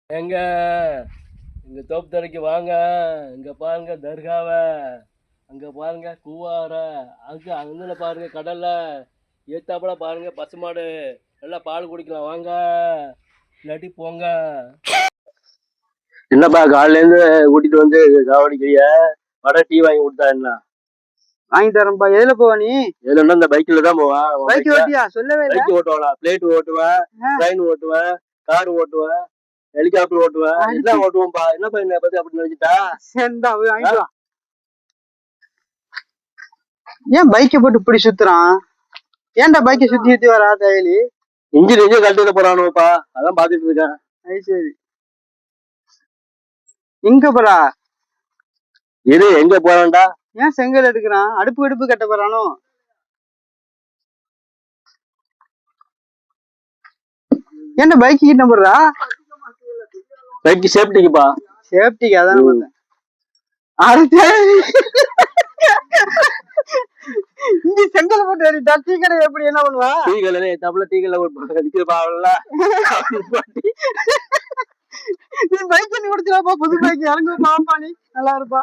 எங்க இங்க தோப்புத்தரைக்கு வாங்க. இங்க பாருங்க தர்காவ, அங்க பாருங்க கூவார, அங்க அங்கன பாருங்க கடல்ல, ஏத்தாப்புல பாருங்க பசுமாடு. நல்லா பால் குடிக்கலாம் வாங்க, இல்லாட்டி போங்க. என்னப்பா காலையில இருந்து கூட்டிட்டு வந்து சாவடிக்கிறிய? வடை டீ வாங்கி கொடுத்தா என்ன? வாங்கி தரேன்ப்பா. எதுல போவா நீ? எதுல இந்த பைக்ல தான் போவேன். பைக் ஓட்டியா? சொல்லவே இல்ல. பைக் ஓட்டுவாளா? பிளேட் ஓட்டுவேன், ட்ரெயின் ஓட்டுவேன், கார் ஓட்டுவேன், ஹெலிகாப்டர் ஓட்டுவேன், எல்லாம் ஓட்டுவோம்பா. என்னப்பா என்ன பத்தி அப்படி நினைச்சிட்டா? சரிடா, போய் வாங்கிட்டு வா. ஏன் பைக்கை போட்டு இப்படி சுத்துறான்? ஏன்டா பைக்கை சுத்தி சுத்தி வரா டெய்லி? இன்ஜின் கழட்டிட போறானுப்பா, அதான் பாத்துட்டு இருக்கேன். அது சரி. எங்க போறா? இரு, எங்க போறான்டா? ஏன் செங்கல் எடுக்கிறான்? அடுப்பு கட்ட போறானோ? ஏன்டா பைக் கிட்ட போடுறா? பைக் சேஃப்டிக்குப்பா. சேஃப்டிக்கு அதான் பார்த்தேன். அடுத்து இங்க செங்கல் போட்டு ஏறிட்டா டீ கடை எப்படி என்ன பண்ணுவா? டீ கடை தப்புல டீ கடை விற்கிறப்பாங்கல்ல. நீ பைக் பண்ணி கொடுத்துடாப்பா, புது பைக் இறங்குப்பா, நீ நல்லா இருப்பா.